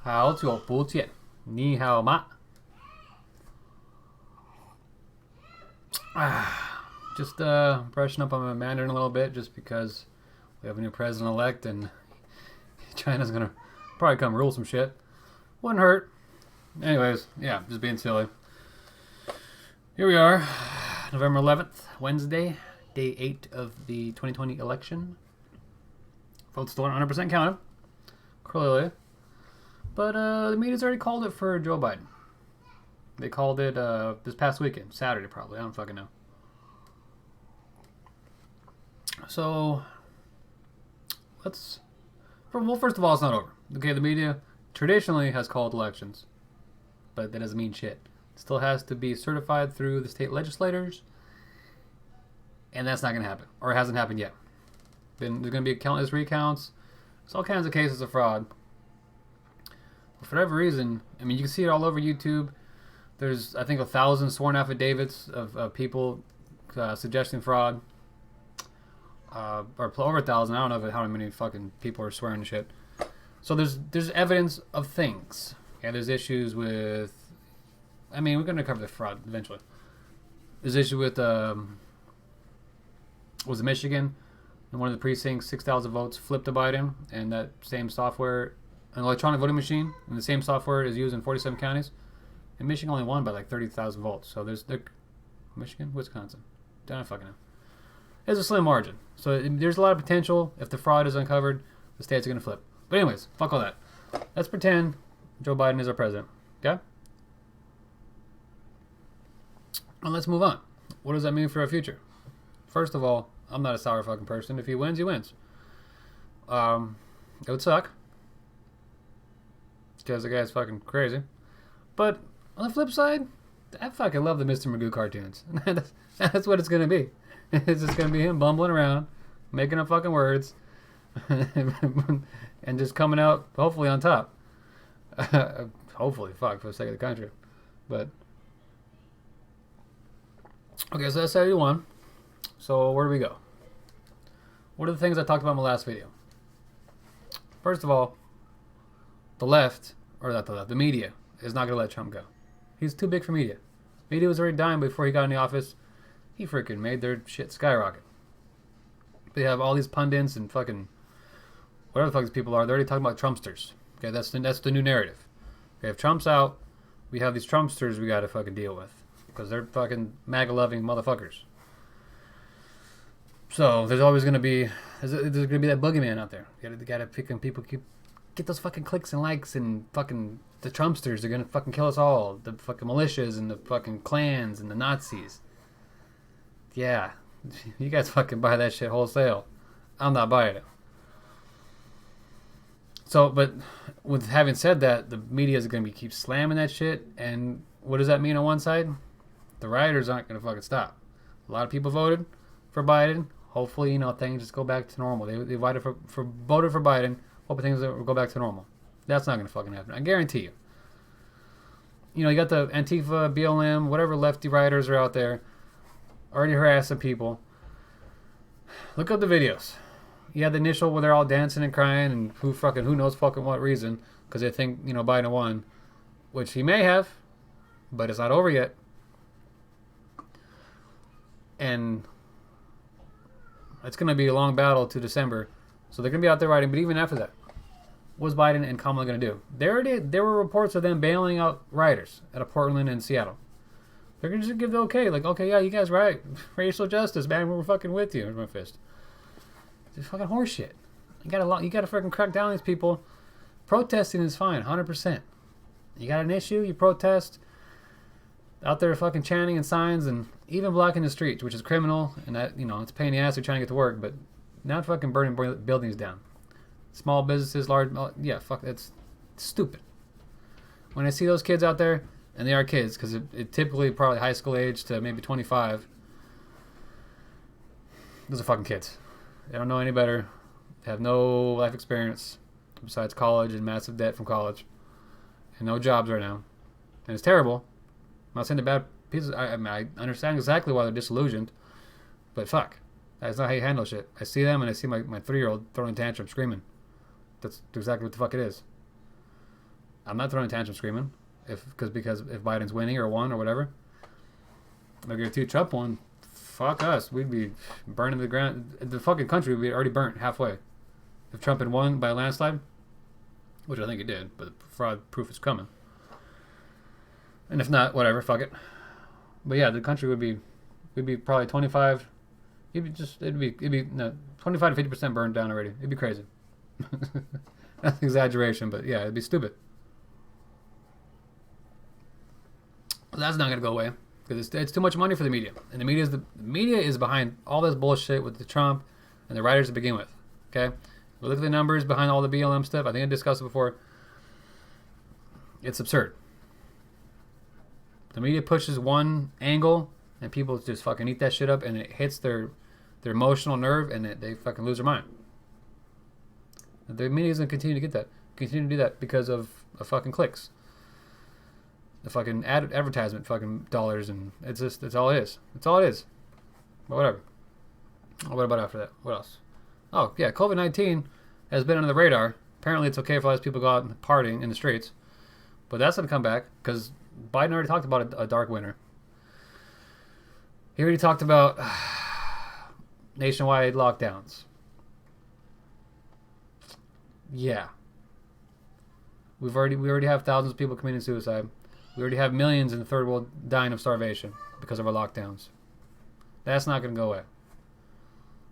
好久不见，你好吗？Just brushing up on my Mandarin a little bit, just because we have a new president-elect and China's gonna probably come rule some shit. Wouldn't hurt. Anyways, yeah, just being silly. Here we are, November 11th, Wednesday, day 8 of the 2020 election. Votes still aren't 100% counted, clearly. But the media's already called it for Joe Biden. They called it this past weekend, Saturday probably. I don't fucking know. So let's. Well, first of all, it's not over. Okay, the media traditionally has called elections, but that doesn't mean shit. It still has to be certified through the state legislators, and that's not going to happen, or it hasn't happened yet. Then there's going to be countless recounts. There's all kinds of cases of fraud. But for whatever reason, I mean, you can see it all over YouTube. There's, I think, 1,000 sworn affidavits of people suggesting fraud. Or over 1,000. I don't know how many fucking people are swearing shit. So there's evidence of things. Yeah, there's issues with. I mean, we're gonna cover the fraud eventually. There's issue with was it Michigan? In one of the precincts, 6,000 votes flipped to Biden, and that same software, an electronic voting machine, and the same software is used in 47 counties. And Michigan only won by like 30,000 votes. So there's Michigan, Wisconsin. Don't fucking know. There's a slim margin. So there's a lot of potential. If the fraud is uncovered, the states are going to flip. But anyways, fuck all that. Let's pretend Joe Biden is our president. Okay? And let's move on. What does that mean for our future? First of all, I'm not a sour fucking person. If he wins, he wins. It would suck. Because the guy's fucking crazy. But on the flip side, I fucking love the Mr. Magoo cartoons. That's what it's going to be. It's just going to be him bumbling around, making up fucking words, and just coming out, hopefully, on top. Hopefully, fuck, for the sake of the country. But, okay, so that's 71. So, where do we go? What are the things I talked about in my last video? First of all, the left, or not the left, the media is not going to let Trump go. He's too big for media. Media was already dying before he got in the office. He freaking made their shit skyrocket. They have all these pundits and fucking whatever the fuck these people are. They're already talking about Trumpsters. Okay, that's the new narrative. Okay, if Trump's out, we have these Trumpsters we got to fucking deal with because they're fucking MAGA-loving motherfuckers. So there's always gonna be that boogeyman out there. You gotta pick and people get those fucking clicks and likes and fucking the Trumpsters. They're gonna fucking kill us all. The fucking militias and the fucking clans and the Nazis. Yeah, you guys fucking buy that shit wholesale. I'm not buying it. So, but with having said that, the media is going to keep slamming that shit. And what does that mean on one side? The rioters aren't going to fucking stop. A lot of people voted for Biden. Hopefully, things just go back to normal. They voted for Biden. Hoping things will go back to normal. That's not going to fucking happen. I guarantee you. You got the Antifa, BLM, whatever lefty rioters are out there. Already harassing people. Look up the videos. You had the initial where they're all dancing and crying and who knows fucking what reason because they think Biden won, which he may have, but it's not over yet. And it's going to be a long battle to December, so they're going to be out there rioting. But even after that, what's Biden and Kamala going to do? There were reports of them bailing out rioters out of Portland and Seattle. They're going to just give the okay. Like, okay, yeah, you guys right. Racial justice, man. We're fucking with you. Here's my fist. It's fucking horseshit. You got to freaking crack down on these people. Protesting is fine, 100%. You got an issue, you protest. Out there fucking chanting and signs and even blocking the streets, which is criminal. And that, it's a pain in the ass. They're trying to get to work. But not fucking burning buildings down. Small businesses, large, yeah, fuck, that's stupid. When I see those kids out there, and they are kids, because it typically probably high school age to maybe 25. Those are fucking kids. They don't know any better. They have no life experience besides college and massive debt from college. And no jobs right now. And it's terrible. I'm not saying they're bad pieces. I understand exactly why they're disillusioned. But fuck. That's not how you handle shit. I see them and I see my 3-year-old throwing a tantrum screaming. That's exactly what the fuck it is. I'm not throwing a tantrum screaming because if Biden's winning or won or whatever. Like if Trump won, fuck us. We'd be burning the ground. The fucking country would be already burnt halfway. If Trump had won by a landslide, which I think he did, but the fraud proof is coming. And if not, whatever, fuck it. But yeah, the country would be probably 25. It'd be 25 to 50% burned down already. It'd be crazy. That's an exaggeration, but yeah, it'd be stupid. But that's not gonna go away because it's too much money for the media, and the media is behind all this bullshit with the Trump and the writers to begin with. Okay, we look at the numbers behind all the BLM stuff. I think I discussed it before. It's absurd. The media pushes one angle, and people just fucking eat that shit up, and it hits their emotional nerve, and they fucking lose their mind. The media is gonna continue to do that because of fucking clicks, the fucking advertisement, fucking dollars, and it's all it is. It's all it is. But whatever. What about after that? What else? Oh yeah, COVID-19 has been under the radar. Apparently, it's okay for all these people to go out and partying in the streets, but that's gonna come back because Biden already talked about a dark winter. He already talked about nationwide lockdowns. Yeah. We already have thousands of people committing suicide. We already have millions in the third world dying of starvation because of our lockdowns. That's not going to go away.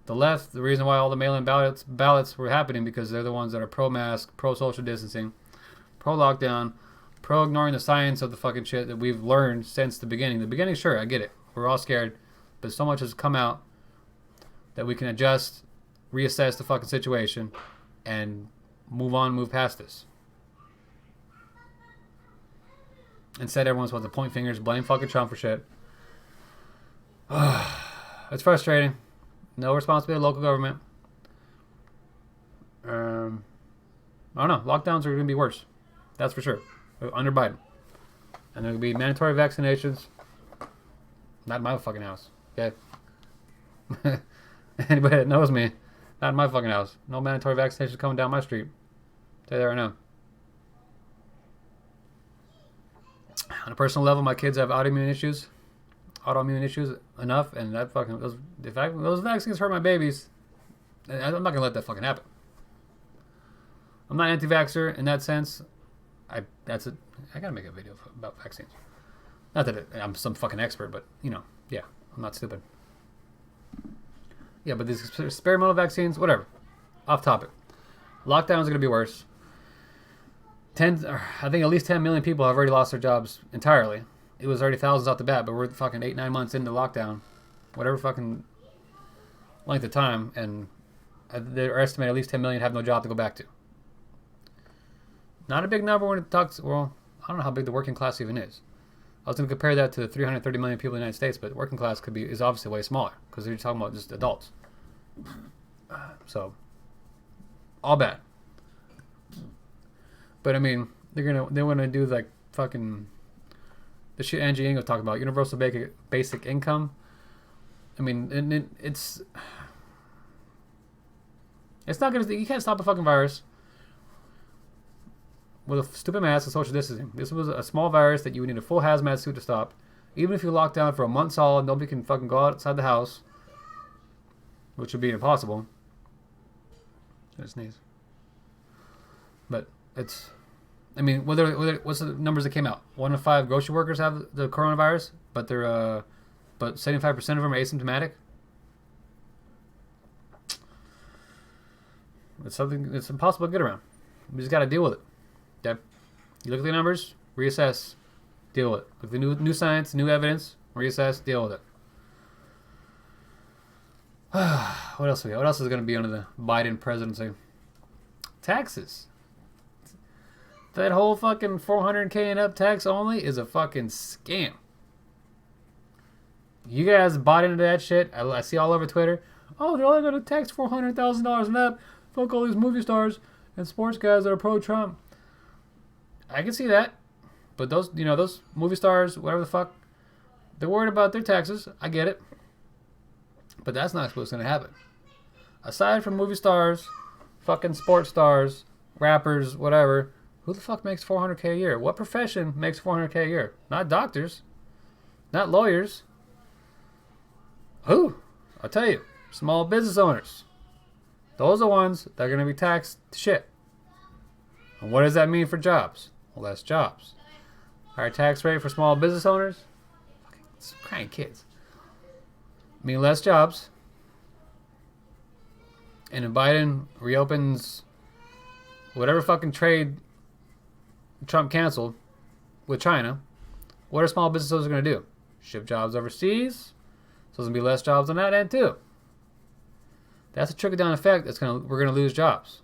The left, the reason why all the mail-in ballots were happening because they're the ones that are pro-mask, pro-social distancing, pro-lockdown, pro-ignoring the science of the fucking shit that we've learned since the beginning. The beginning, sure, I get it. We're all scared. But so much has come out that we can adjust, reassess the fucking situation, and move past this. Instead, everyone's supposed to point fingers, blame fucking Trump for shit. It's frustrating. No responsibility of local government. I don't know. Lockdowns are going to be worse. That's for sure. Under Biden. And there will be mandatory vaccinations. Not in my fucking house. Okay? Anybody that knows me, not in my fucking house. No mandatory vaccinations coming down my street. Tell you that right now. On a personal level, my kids have autoimmune issues enough, and that fucking those vaccines hurt my babies. I'm not gonna let that fucking happen. I'm not anti-vaxxer in that sense. I gotta make a video about vaccines. Not that I'm some fucking expert, but yeah, I'm not stupid. Yeah, but these experimental vaccines, whatever. Off topic. Lockdowns are gonna be worse. I think at least 10 million people have already lost their jobs entirely. It was already thousands off the bat, but we're fucking 8-9 months into lockdown, whatever fucking length of time, and they're estimating at least 10 million have no job to go back to. Not a big number when it talks. Well, I don't know how big the working class even is. I was going to compare that to the 330 million people in the United States, but the working class is obviously way smaller because they're talking about just adults. So, all bad. But I mean, they want to do like fucking the shit Angie Engel talking about, universal basic income. I mean, it's not gonna. You can't stop a fucking virus with a stupid mask and social distancing. This was a small virus that you would need a full hazmat suit to stop. Even if you lock down for a month solid, nobody can fucking go outside the house, which would be impossible. I sneeze. But it's. I mean, what's the numbers that came out? 1 in 5 grocery workers have the coronavirus, but 75% of them are asymptomatic. It's something that's impossible to get around. We just got to deal with it. Okay? You look at the numbers, reassess, deal with it. Look at the new science, new evidence, reassess, deal with it. What else we got? What else is going to be under the Biden presidency? Taxes. That whole fucking $400K and up tax only is a fucking scam. You guys bought into that shit. I see all over Twitter. Oh, they're only going to tax $400,000 and up. Fuck all these movie stars and sports guys that are pro-Trump. I can see that. But those movie stars, whatever the fuck, they're worried about their taxes. I get it. But that's not what's going to happen. Aside from movie stars, fucking sports stars, rappers, whatever, Who the fuck makes $400K a year? What profession makes $400K a year? Not doctors. Not lawyers. Who? I'll tell you. Small business owners. Those are the ones that are going to be taxed to shit. And what does that mean for jobs? Well, less jobs. Higher tax rate for small business owners? Fucking crying kids. Mean less jobs. And if Biden reopens whatever fucking trade Trump canceled with China, what are small business owners going to do? Ship jobs overseas? So there's going to be less jobs on that end too. That's a trickle down effect. We're going to lose jobs.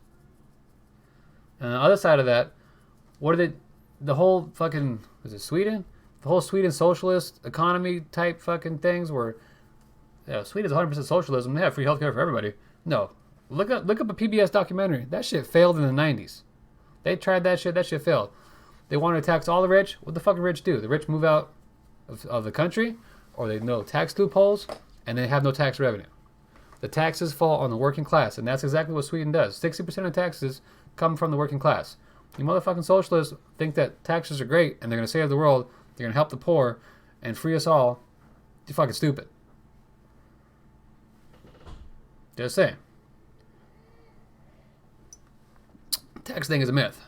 And on the other side of that, what are the whole fucking, was it Sweden? The whole Sweden socialist economy type fucking things where Sweden's 100% socialism. They have free healthcare for everybody. No. Look up a PBS documentary. That shit failed in the 90s. They tried that shit. That shit failed. They wanted to tax all the rich. What the fucking rich do? The rich move out of the country, or they know tax loopholes, and they have no tax revenue. The taxes fall on the working class, and that's exactly what Sweden does. 60% of taxes come from the working class. You motherfucking socialists think that taxes are great, and they're going to save the world, they're going to help the poor, and free us all. You're fucking stupid. Just saying. Tax thing is a myth.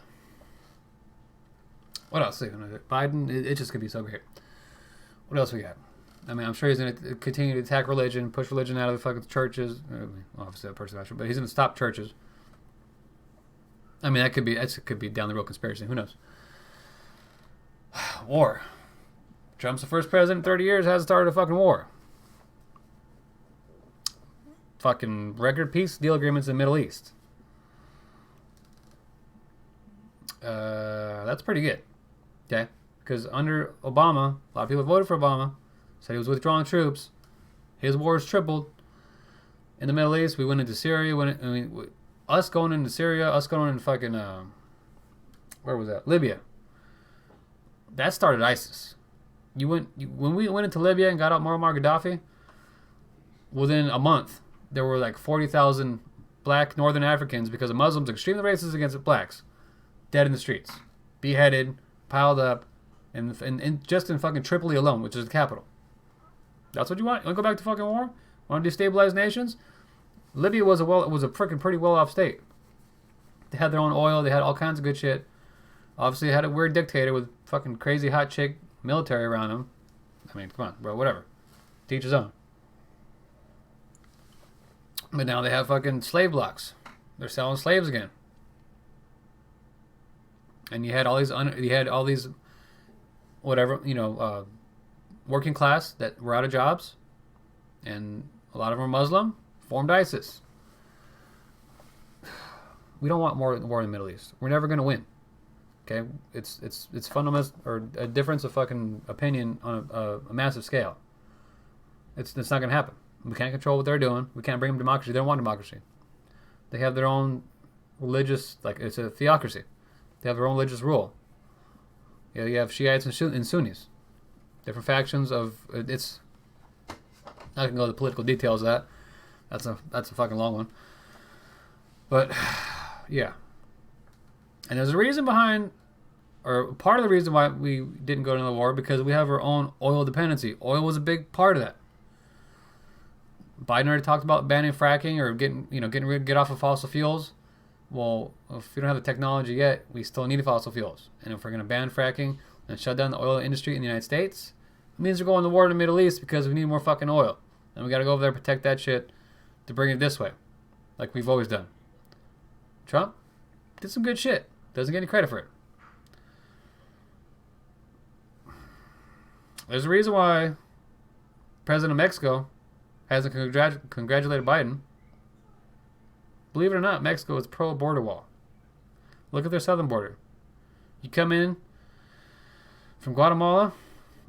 What else? Biden, it's just going to be so great. What else we got? I mean, I'm sure he's going to continue to attack religion, push religion out of the fucking churches. Obviously, that person, but he's going to stop churches. I mean, that could be down the road conspiracy. Who knows? War. Trump's the first president in 30 years hasn't started a fucking war. Fucking record peace deal agreements in the Middle East. That's pretty good. Okay? Because under Obama, a lot of people voted for Obama, said he was withdrawing troops. His wars tripled in the Middle East. We went into Syria. Us going into Syria, us going into fucking, where was that? Libya. That started ISIS. When we went into Libya and got out Muammar Gaddafi, within a month, there were like 40,000 black Northern Africans, because of Muslims extremely racist against blacks, dead in the streets, beheaded, piled up, and just in fucking Tripoli alone, which is the capital. That's what you want? You want to go back to fucking war? Want to destabilize nations? Libya was a freaking pretty well-off state. They had their own oil. They had all kinds of good shit. Obviously, they had a weird dictator with fucking crazy hot chick military around him. I mean, come on, bro, whatever. To each his own. But now they have fucking slave blocks. They're selling slaves again. And you had all these, whatever, working class that were out of jobs, and a lot of them were Muslim, formed ISIS. We don't want more war in the Middle East. We're never going to win. Okay, it's fundamental, or a difference of fucking opinion on a massive scale. It's not going to happen. We can't control what they're doing. We can't bring them democracy. They don't want democracy. They have their own religious, it's a theocracy. They have their own religious rule. You have Shiites and Sunnis. Different factions of, it's, I can go into the political details of that. That's a fucking long one. But, yeah. And there's a reason behind, or part of the reason why we didn't go into the war, because we have our own oil dependency. Oil was a big part of that. Biden already talked about banning fracking, or get off of fossil fuels. Well, if we don't have the technology yet, we still need fossil fuels. And if we're going to ban fracking and shut down the oil industry in the United States, it means we're going to war in the Middle East because we need more fucking oil. And we got to go over there and protect that shit to bring it this way, like we've always done. Trump did some good shit. Doesn't get any credit for it. There's a reason why President of Mexico hasn't congratulated Biden. Believe it or not, Mexico is pro-border wall. Look at their southern border. You come in from Guatemala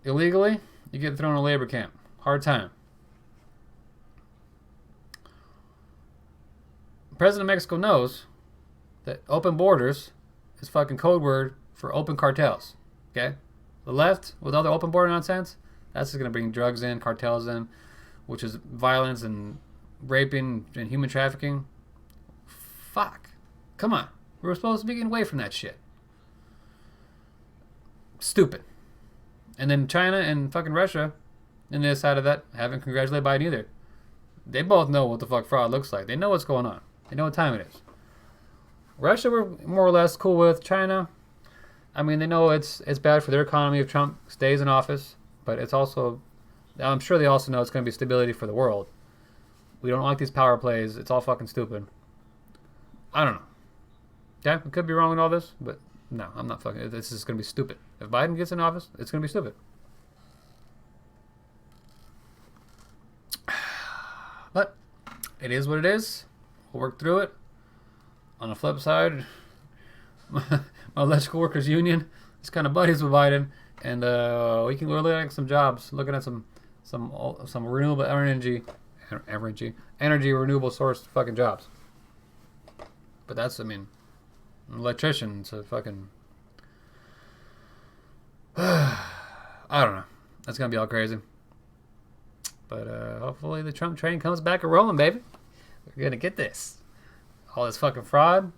illegally, you get thrown in a labor camp. Hard time. The President of Mexico knows that open borders is fucking code word for open cartels. Okay? The left, with all the open border nonsense, that's just going to bring drugs in, cartels in, which is violence and raping and human trafficking. Fuck. Come on. We were supposed to be getting away from that shit. Stupid. And then China and fucking Russia, on the other side of that, haven't congratulated Biden either. They both know what the fuck fraud looks like. They know what's going on. They know what time it is. Russia we're more or less cool with. China, I mean, they know it's bad for their economy if Trump stays in office, but it's also, I'm sure they also know it's going to be stability for the world. We don't like these power plays. It's all fucking stupid. I don't know. Yeah, I could be wrong in all this, but no, I'm not fucking. This is going to be stupid. If Biden gets in office, it's going to be stupid. But it is what it is. We'll work through it. On the flip side, my electrical workers union is kind of buddies with Biden, and we're looking at some jobs, looking at some renewable energy renewable source fucking jobs. But that's, I mean, an electrician, it's a fucking I don't know. That's gonna be all crazy. But hopefully the Trump train comes back a rolling, baby. We're gonna get this. All this fucking fraud.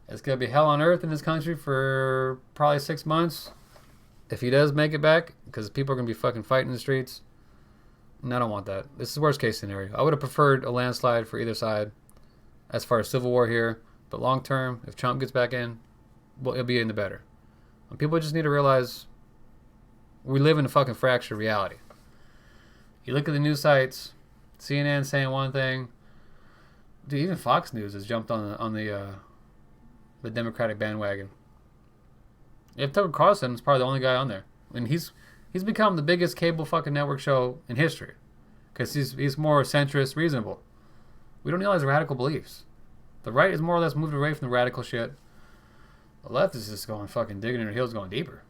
It's gonna be hell on earth in this country for probably 6 months. If he does make it back, because people are gonna be fucking fighting in the streets. And I don't want that. This is the worst case scenario. I would have preferred a landslide for either side as far as civil war here. But long term, if Trump gets back in, well, it'll be in the better. And people just need to realize we live in a fucking fractured reality. You look at the news sites, CNN saying one thing. Dude, even Fox News has jumped on the Democratic bandwagon. If Tucker Carlson is probably the only guy on there, and he's become the biggest cable fucking network show in history because he's more centrist, reasonable. We don't realize radical beliefs. The right is more or less moved away from the radical shit. The left is just going fucking digging in their heels, going deeper.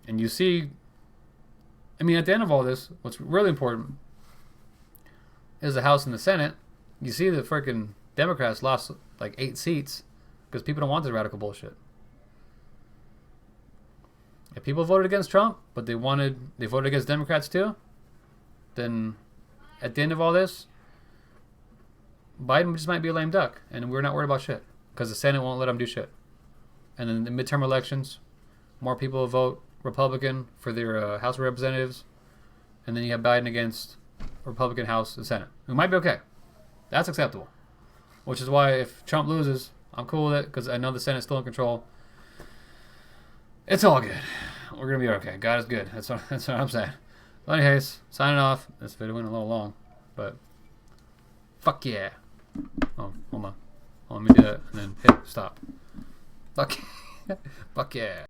And you see, I mean, at the end of all this, what's really important is the House and the Senate. You see the freaking Democrats lost like 8 seats because people don't want this radical bullshit. If people voted against Trump, but they voted against Democrats too, then at the end of all this, Biden just might be a lame duck, and we're not worried about shit because the Senate won't let him do shit. And then the midterm elections, more people will vote Republican for their House of Representatives, and then you have Biden against Republican House and Senate. We might be okay. That's acceptable. Which is why if Trump loses, I'm cool with it because I know the Senate's still in control. It's all good. We're going to be okay. God is good. That's what I'm saying. So anyways, signing off. This video went a little long, but fuck yeah. Oh, hold on. Let me do that and then hit stop. Fuck yeah.